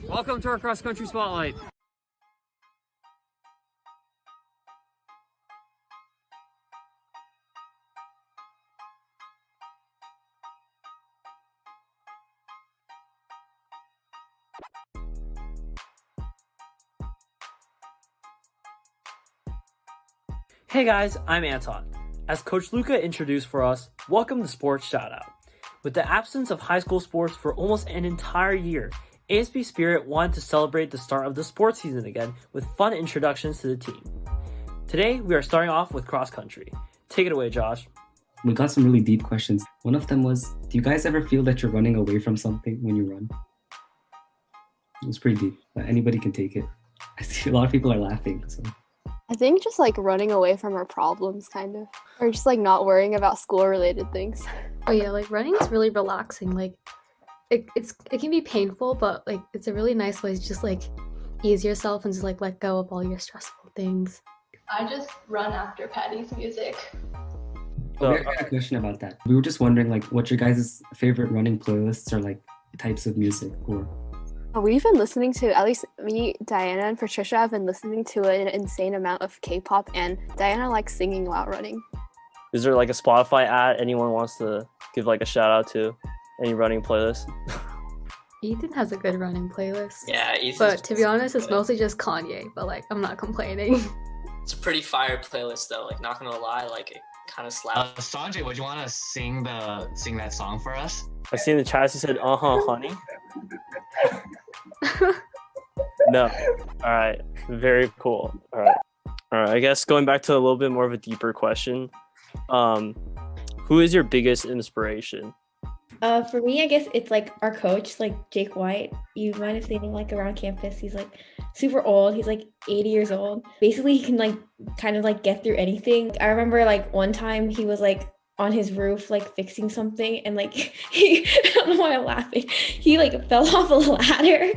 Welcome to our cross country spotlight. Hey guys, I'm Anton. As Coach Luca introduced for us, welcome to Sports Shoutout. With the absence of high school sports for almost an entire year, ASB Spirit wanted to celebrate the start of the sports season again with fun introductions to the team. Today, we are starting off with cross country. Take it away, Josh. We got some really deep questions. One of them was, do you guys ever feel that you're running away from something when you run? It was pretty deep, but anybody can take it. I see a lot of people are laughing. So. I think just like running away from our problems, kind of, or just like not worrying about school-related things. Oh yeah, like running is really relaxing. Like it can be painful, but like it's a really nice way to just like ease yourself and just like let go of all your stressful things. I just run after Patty's music. We had a question about that. We were just wondering like what your guys' favorite running playlists or like types of music or. We've been listening to, at least me, Diana, and Patricia have been listening to an insane amount of K-pop, and Diana likes singing while running. Is there like a Spotify ad anyone wants to give like a shout out to? Any running playlist? Ethan has a good running playlist. Yeah, Ethan's but to be honest, it's mostly just Kanye, but like I'm not complaining. It's a pretty fire playlist though, like not gonna lie, like it kind of slaps. Sanjay, would you want to sing that song for us? I see in the chat he said, honey. No. All right. Very cool. All right. I guess going back to a little bit more of a deeper question. Who is your biggest inspiration? For me, I guess it's like our coach, like Jake White. You might have seen him like around campus. He's like super old. He's like 80 years old. Basically, he can like kind of like get through anything. I remember like one time he was like on his roof like fixing something and like I don't know why I'm laughing. He like fell off a ladder,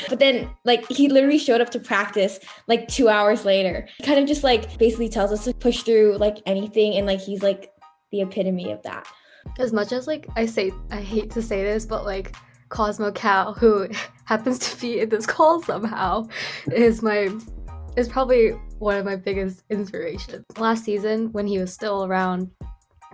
but then like he literally showed up to practice like 2 hours later. He kind of just like basically tells us to push through like anything, and like he's like the epitome of that. As much as like I hate to say this, but like Cosmo Cal, who happens to be in this call somehow, is probably one of my biggest inspirations. Last season, when he was still around,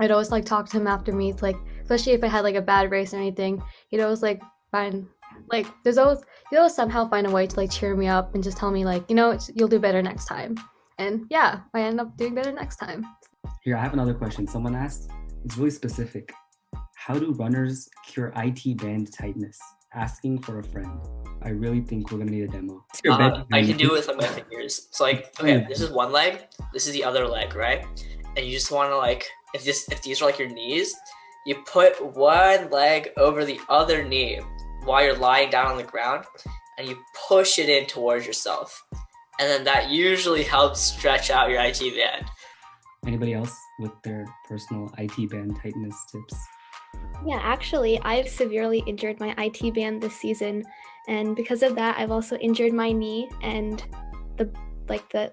I'd always like talk to him after meets, like especially if I had like a bad race or anything. He'd always like he'd always somehow find a way to like cheer me up and just tell me like, you'll do better next time. And yeah, I end up doing better next time. Here, I have another question. Someone asked, it's really specific. How do runners cure IT band tightness? Asking for a friend. I really think we're gonna need a demo. I can do it with my fingers. So like, okay, this is one leg, this is the other leg, right? And you just want to like, if these are like your knees, you put one leg over the other knee while you're lying down on the ground, and you push it in towards yourself. And then that usually helps stretch out your IT band. Anybody else with their personal IT band tightness tips? Yeah, actually, I've severely injured my IT band this season, and because of that, I've also injured my knee and the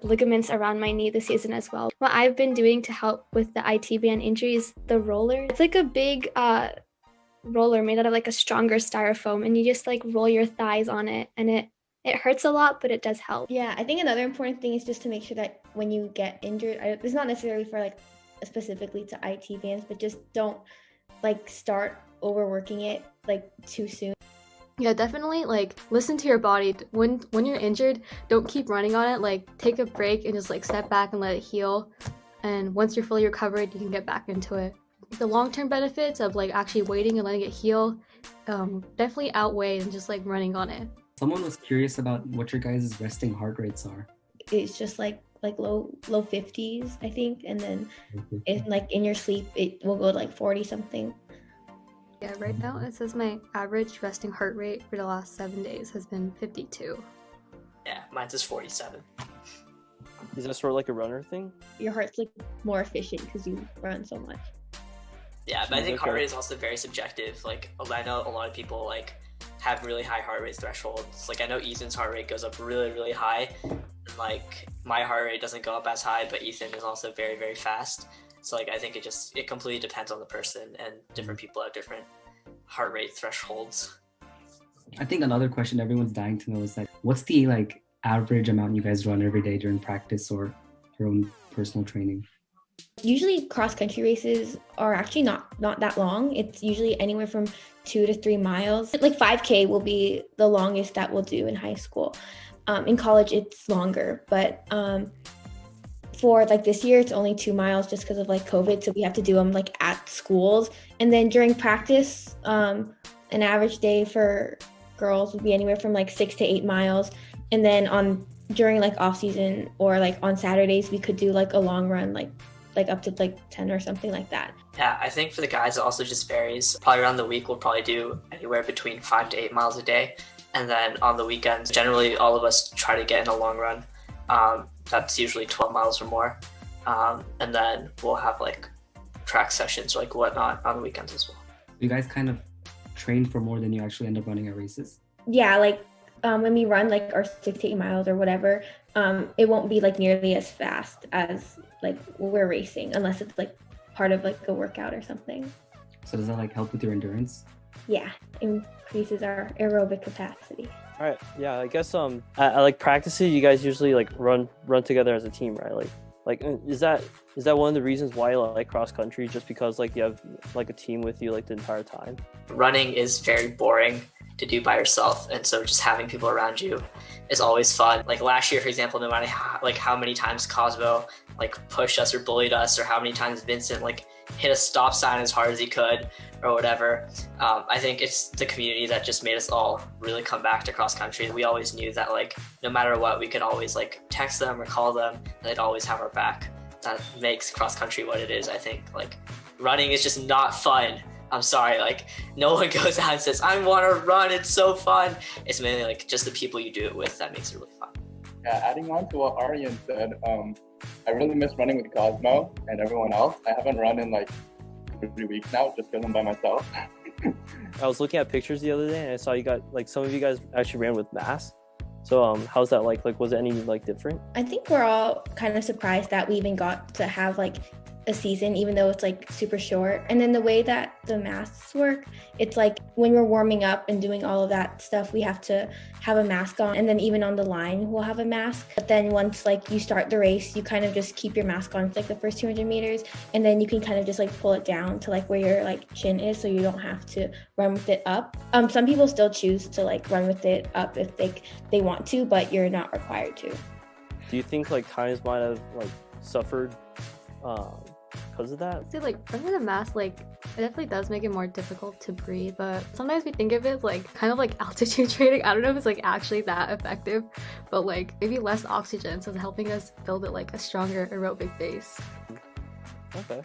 ligaments around my knee this season as well. What I've been doing to help with the IT band injury is the roller. It's like a big roller made out of like a stronger styrofoam, and you just like roll your thighs on it, and it hurts a lot, but it does help. Yeah, I think another important thing is just to make sure that when you get injured, it's not necessarily for like specifically to IT bands, but just don't like start overworking it like too soon. Yeah, definitely like listen to your body. When you're injured, don't keep running on it. Like take a break and just like step back and let it heal. And once you're fully recovered, you can get back into it. The long-term benefits of like actually waiting and letting it heal definitely outweigh than just like running on it. Someone was curious about what your guys' resting heart rates are. It's just like low 50s, I think, and then in your sleep it will go to like 40 something. Yeah, right now it says my average resting heart rate for the last 7 days has been 52. Yeah, mine's is 47. Is that sort of like a runner thing? Your heart's like more efficient because you run so much. Yeah, but I think heart rate is also very subjective. Like I know a lot of people like have really high heart rate thresholds. Like I know Ethan's heart rate goes up really, really high. And like my heart rate doesn't go up as high, but Ethan is also very, very fast. So like I think it completely depends on the person, and different people have different heart rate thresholds. I think another question everyone's dying to know is that what's the like average amount you guys run every day during practice or your own personal training? Usually cross country races are actually not that long. It's usually anywhere from 2 to 3 miles. Like 5K will be the longest that we'll do in high school. In college, it's longer, but for like this year, it's only 2 miles just because of like COVID. So we have to do them like at schools. And then during practice, an average day for girls would be anywhere from like 6 to 8 miles. And then during like off season or like on Saturdays, we could do like a long run, like up to like 10 or something like that. Yeah, I think for the guys, it also just varies. Probably around the week, we'll probably do anywhere between 5 to 8 miles a day. And then on the weekends, generally all of us try to get in a long run. That's usually 12 miles or more. And then we'll have like track sessions or like whatnot on the weekends as well. You guys kind of train for more than you actually end up running at races? Yeah, like when we run like our 6 to 8 miles or whatever, it won't be like nearly as fast as like we're racing unless it's like part of like a workout or something. So does that like help with your endurance? Yeah, increases our aerobic capacity. All right, yeah, I guess at like practices, you guys usually like run together as a team, right? Like is that one of the reasons why you like cross country, just because like you have like a team with you like the entire time? Running is very boring to do by yourself, and so just having people around you is always fun. Like last year, for example, no matter how many times Cosmo like pushed us or bullied us, or how many times Vincent like hit a stop sign as hard as he could or whatever, I think it's the community that just made us all really come back to cross country. We always knew that like no matter what, we could always like text them or call them, and they'd always have our back. That makes cross country what it is. I think like running is just not fun. I'm sorry, like no one goes out and says, I want to run, it's so fun. It's mainly like just the people you do it with that makes it really fun. Yeah, adding on to what Aryan said, I really miss running with Cosmo and everyone else. I haven't run in like 3 weeks now just because I'm by myself. I was looking at pictures the other day and I saw you got like some of you guys actually ran with masks. So how's that like was it any like different? I think we're all kind of surprised that we even got to have like a season, even though it's like super short. And then the way that the masks work, it's like when we're warming up and doing all of that stuff, we have to have a mask on, and then even on the line we'll have a mask. But then once like you start the race, you kind of just keep your mask on for like the first 200 meters, and then you can kind of just like pull it down to like where your like chin is, so you don't have to run with it up. Some people still choose to like run with it up if they want to, but you're not required to. Do you think like times might have like suffered because of that? See, like running a mask, like it definitely does make it more difficult to breathe, but sometimes we think of it as like kind of like altitude training. I don't know if it's like actually that effective, but like maybe less oxygen, so it's helping us build it like a stronger aerobic base. Okay.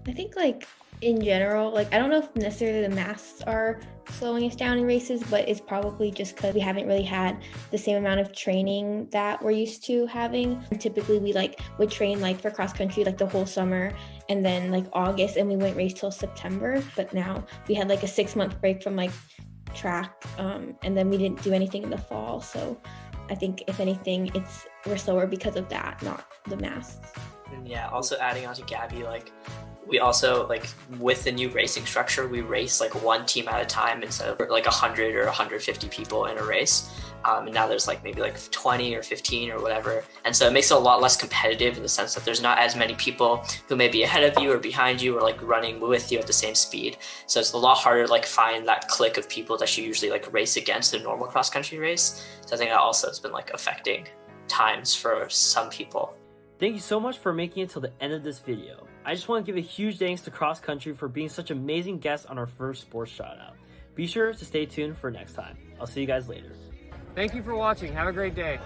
I think like in general, like I don't know if necessarily the masks are slowing us down in races, but it's probably just because we haven't really had the same amount of training that we're used to having. Typically we like would train like for cross country like the whole summer and then like August, and we wouldn't race till September. But now we had like a 6-month break from like track, and then we didn't do anything in the fall. So I think if anything, we're slower because of that, not the masks. And yeah, also adding on to Gabby, like we also like with the new racing structure, we race like one team at a time instead of like 100 or 150 people in a race. And now there's like maybe like 20 or 15 or whatever. And so it makes it a lot less competitive in the sense that there's not as many people who may be ahead of you or behind you or like running with you at the same speed. So it's a lot harder to like find that clique of people that you usually like race against in a normal cross country race. So I think that also has been like affecting times for some people. Thank you so much for making it till the end of this video. I just want to give a huge thanks to Cross Country for being such amazing guests on our first sports shoutout. Be sure to stay tuned for next time. I'll see you guys later. Thank you for watching. Have a great day.